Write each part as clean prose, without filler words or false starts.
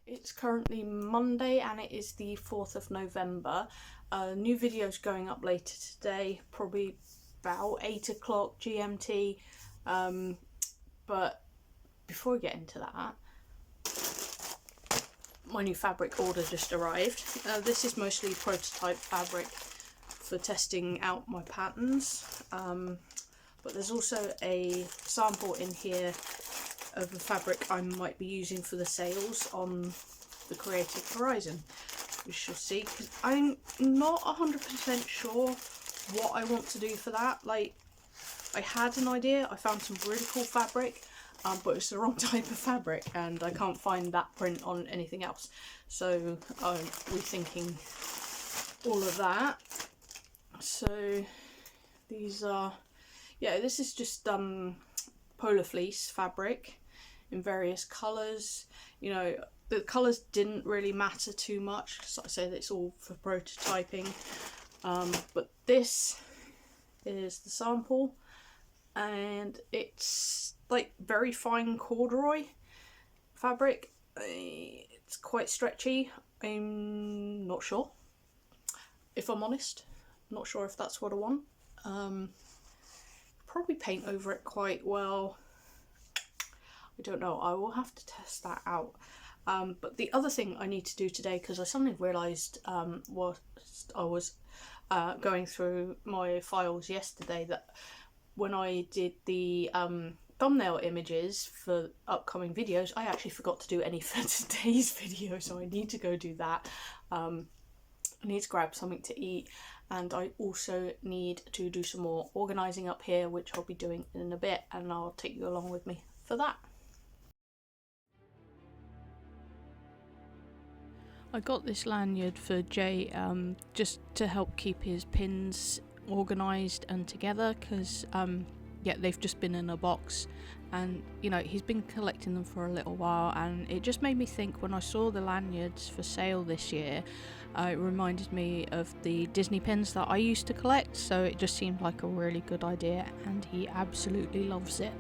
It's currently Monday and it is the 4th of November. New video's going up later today, probably about 8 o'clock GMT. But before we get into that, my new fabric order just arrived. This is mostly prototype fabric for testing out my patterns. But there's also a sample in here of the fabric I might be using for the sales on the Creative Horizon. We shall see, because I'm not 100% sure what I want to do for that. Like, I had an idea, I found some really cool fabric, but it's the wrong type of fabric and I can't find that print on anything else. So I'm rethinking all of that. So these are, yeah, this is just polar fleece fabric in various colours. You know, the colours didn't really matter too much because, like I said, it's all for prototyping. But this is the sample, and it's like very fine corduroy fabric. It's quite stretchy. I'm not sure, if I'm honest. I'm not sure if that's what I want. Probably paint over it quite well. I don't know, I will have to test that out. But the other thing I need to do today, because I suddenly realised whilst I was going through my files yesterday, that when I did the thumbnail images for upcoming videos, I actually forgot to do any for today's video, so I need to go do that. I need to grab something to eat, and I also need to do some more organising up here, which I'll be doing in a bit, and I'll take you along with me for that. I got this lanyard for Jay just to help keep his pins organised and together, because yeah, they've just been in a box, and you know, he's been collecting them for a little while, and it just made me think, when I saw the lanyards for sale this year, it reminded me of the Disney pins that I used to collect, so it just seemed like a really good idea, and he absolutely loves it.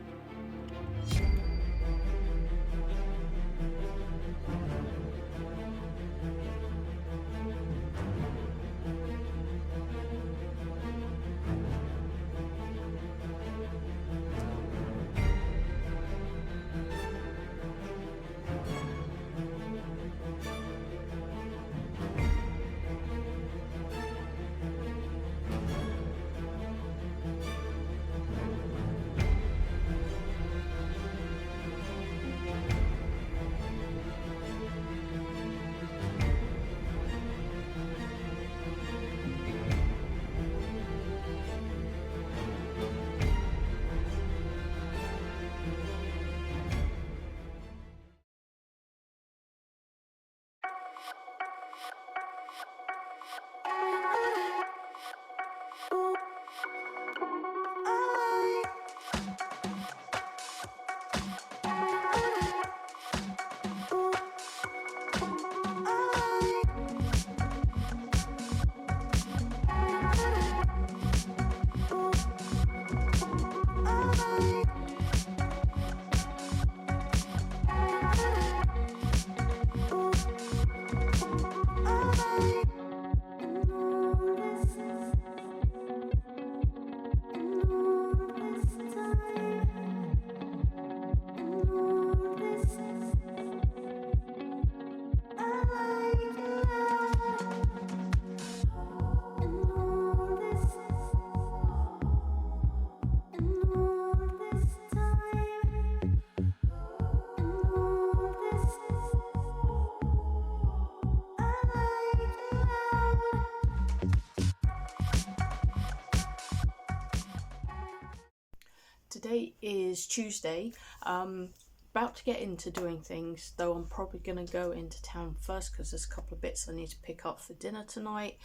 Today is Tuesday. About to get into doing things, though I'm probably going to go into town first because there's a couple of bits I need to pick up for dinner tonight.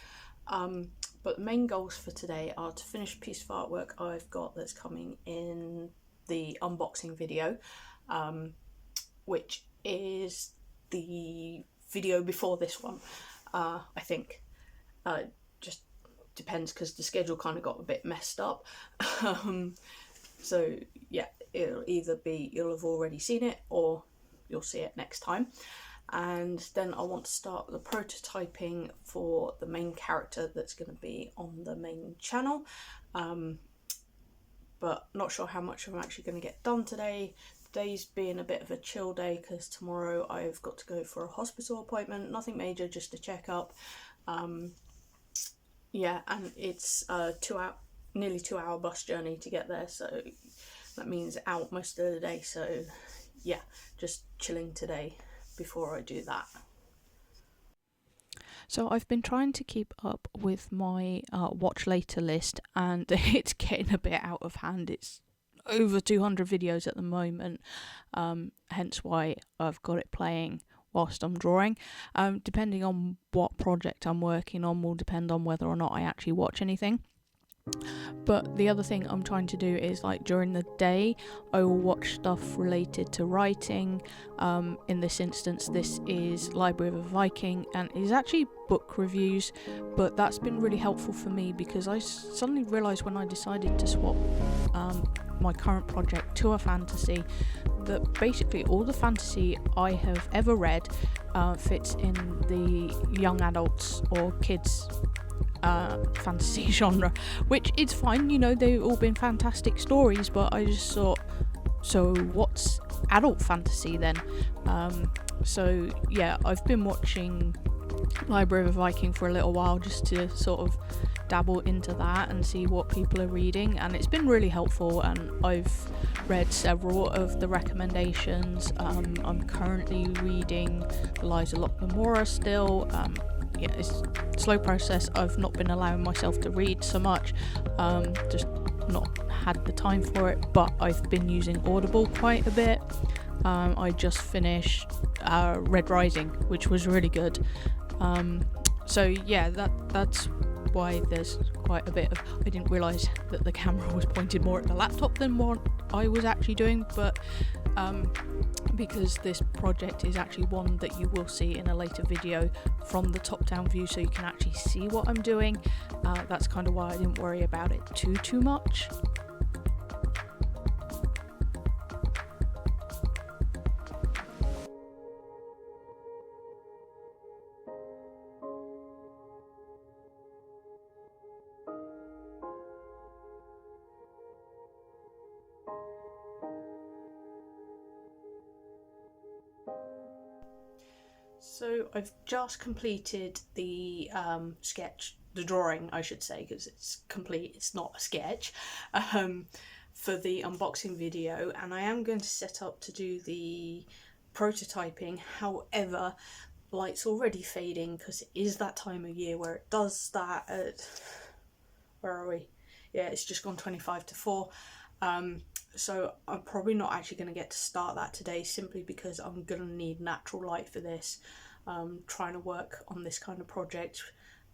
But the main goals for today are to finish a piece of artwork I've got that's coming in the unboxing video, which is the video before this one, I think. Just depends because the schedule kind of got a bit messed up. So yeah, it'll either be you'll have already seen it or you'll see it next time. and then I want to start the prototyping for the main character that's going to be on the main channel, but not sure how much I'm actually going to get done today. Today's being a bit of a chill day because tomorrow I've got to go for a hospital appointment, nothing major, just a checkup. Yeah, and it's a nearly 2 hour bus journey to get there, so that means out most of the day. So yeah, just chilling today before I do that. So I've been trying to keep up with my watch later list, and it's getting a bit out of hand. It's over 200 videos at the moment, hence why I've got it playing whilst I'm drawing. Depending on what project I'm working on will depend on whether or not I actually watch anything. But the other thing I'm trying to do is, like, during the day I will watch stuff related to writing. In this instance, this is Library of a Viking, and it is actually book reviews, but that's been really helpful for me because I suddenly realised when I decided to swap my current project to a fantasy that basically all the fantasy I have ever read fits in the young adults or kids fantasy genre, which is fine, you know, they've all been fantastic stories, but I just thought, so what's adult fantasy then? So yeah, I've been watching Library of a Viking for a little while just to sort of dabble into that and see what people are reading, and it's been really helpful, and I've read several of the recommendations. I'm currently reading The Lies of Locke Lamora still. Yeah, it's a slow process. I've not been allowing myself to read so much, just not had the time for it, but I've been using Audible quite a bit. I just finished Red Rising, which was really good. So yeah, that's why there's quite a bit of... I didn't realise that the camera was pointed more at the laptop than what I was actually doing, but because this project is actually one that you will see in a later video from the top-down view, so you can actually see what I'm doing. That's kind of why I didn't worry about it too much. So I've just completed the sketch, the drawing I should say, because it's complete, it's not a sketch, for the unboxing video, and I am going to set up to do the prototyping. However, light's already fading because it is that time of year where it does that at, where are we? Yeah, it's just gone 25 to 4. So I'm probably not actually going to get to start that today, simply because I'm going to need natural light for this. Trying to work on this kind of project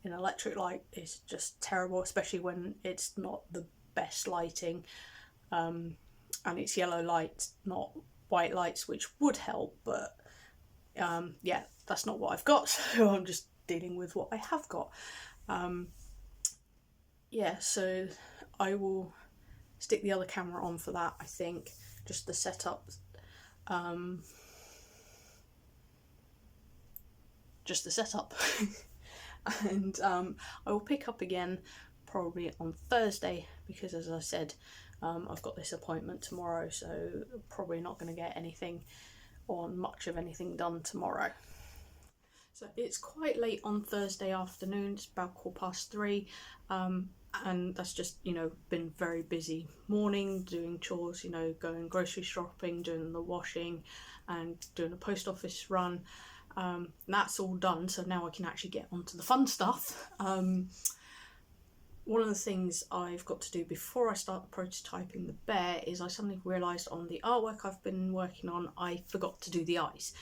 in electric light is just terrible, especially when it's not the best lighting, and it's yellow light, not white lights, which would help, but yeah, that's not what I've got, so I'm just dealing with what I have got. Yeah, so I will stick the other camera on for that, I think, just the setup. Just the setup. And I will pick up again probably on Thursday, because as I said, I've got this appointment tomorrow, so probably not going to get anything or much of anything done tomorrow. So it's quite late on Thursday afternoon, it's about 3:15, and that's just, you know, been very busy morning doing chores, you know, going grocery shopping, doing the washing and doing a post office run. That's all done, so now I can actually get onto the fun stuff. One of the things I've got to do before I start prototyping the bear is I suddenly realised on the artwork I've been working on I forgot to do the eyes.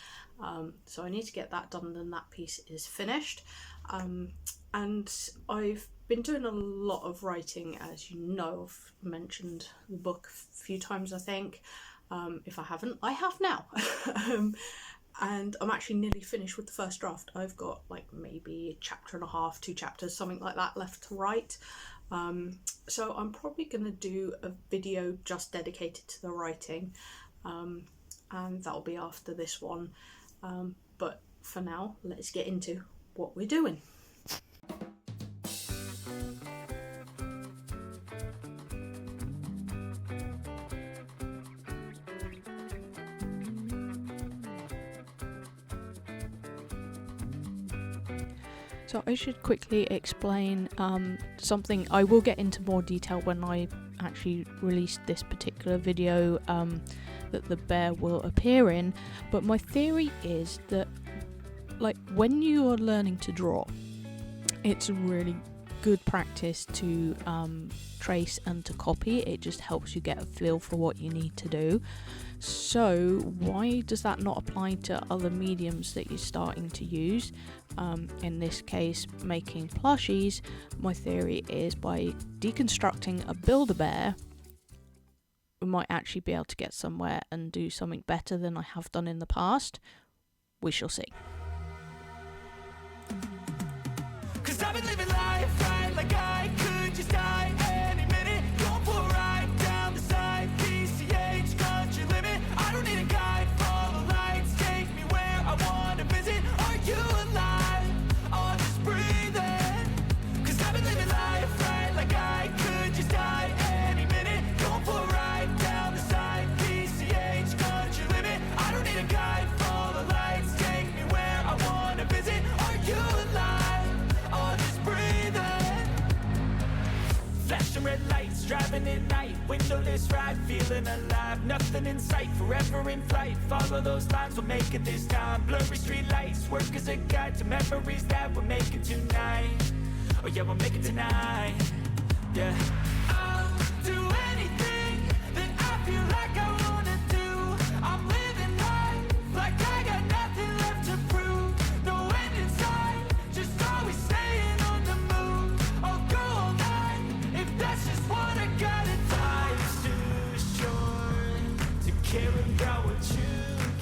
So I need to get that done, and that piece is finished. And I've been doing a lot of writing, as you know. I've mentioned the book a few times, I think. If I haven't, I have now. And I'm actually nearly finished with the first draft. I've got like maybe a chapter and a half, 2 chapters, something like that left to write. So I'm probably going to do a video just dedicated to the writing, and that'll be after this one. But for now, let's get into what we're doing. So I should quickly explain something. I will get into more detail when I actually release this particular video that the bear will appear in, but my theory is that, like, when you are learning to draw, it's a really good practice to trace and to copy. It just helps you get a feel for what you need to do. So why does that not apply to other mediums that you're starting to use? In this case, making plushies. My theory is by deconstructing a Build-A-Bear, we might actually be able to get somewhere and do something better than I have done in the past. We shall see. 'Cause I've been living life right like I could just die any minute. Going for a ride down the side, PCH country limit. I don't need a guide, follow lights, take me where I wanna visit. Are you alive? Or just breathing? 'Cause I've been living life right like I could just die any minute. Going for a ride down the side, PCH country limit. I don't need a guide, follow lights, take me where I wanna visit. Are you alive? Or just breathing? Flashing red lights, driving at night, windowless ride, feeling alive. Nothing in sight, forever in flight. Follow those lines, we'll make it this time. Blurry street lights, work as a guide to memories that we're making tonight. Oh yeah, we'll make it tonight. Yeah. I'll do anything that I feel like I wanna do. I'm living life like I got nothing left to prove. No end in sight, just always staying on the move. I'll go all night if that's just what I gotta do. Life's too short to care about what you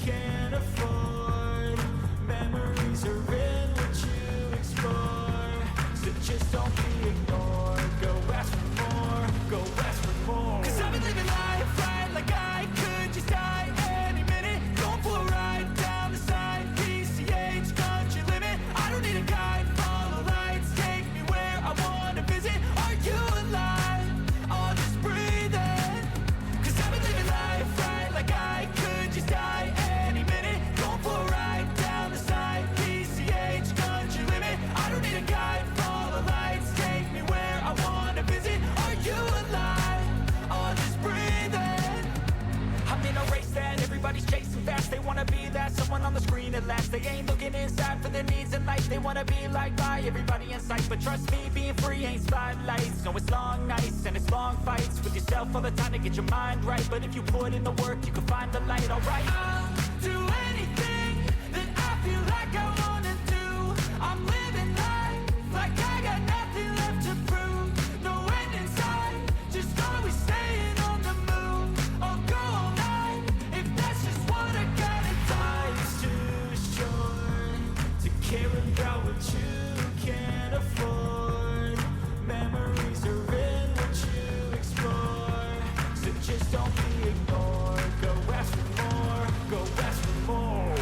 can't afford. Memories are in what you explore, so just don't be ignored. Go ask for more, go ask for more. 'Cause I've been living life right like I could just die any minute. Going for a ride down the side, PCH country limit. I don't need a guide, follow lights, take me where I wanna visit. Are you alive? Or just breathing? 'Cause I've been living life right like I could just die any minute. Going for a ride down the side, PCH country limit. I don't need a guide, follow lights, take me where I wanna visit. Are you alive? Or just breathing? I'm in a race that everybody's chasing fast. They wanna be that someone on the screen at last. They ain't looking inside for their needs in life. They wanna be liked by everybody in sight. But trust me, being free ain't spotlights. No, it's long nights and it's long fights with yourself all the time to get your mind right. But if you put in the work, you can find the light, alright? I'll do anything that I feel like I wanna do. I'm living life like I got nothing left to prove. No end in sight, just always staying on the move. I'll go all night if that's just what I gotta do. Life's too short to care about what you can't afford. Memories are in what you explore, so just don't be ignored. Go ask for more, go ask for more.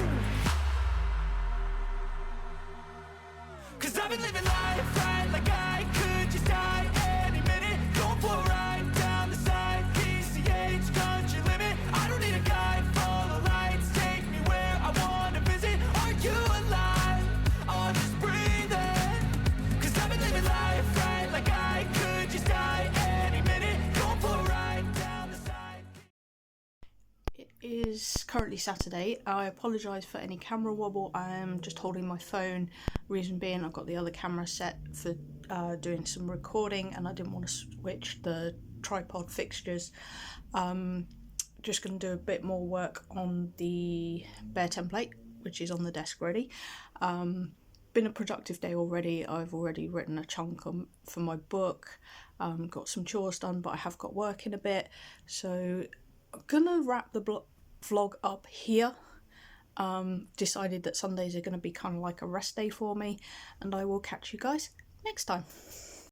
'Cause I've been living life right like I could just die any minute. Going for a ride down the side, PCH country limit. I don't need a guide, follow lights, take me where I wanna visit. Are you alive? Or just breathing? 'Cause I've been living life right like I could just die any minute. Going for a ride down the side. It is currently Saturday. I apologise for any camera wobble. I am just holding my phone. Reason being, I've got the other camera set for doing some recording, and I didn't want to switch the tripod fixtures. Just going to do a bit more work on the bear template, which is on the desk ready. Been a productive day already. I've already written a chunk for my book. Got some chores done, but I have got work in a bit. So I'm gonna wrap the vlog up here. Decided that Sundays are going to be kind of like a rest day for me, and I will catch you guys next time.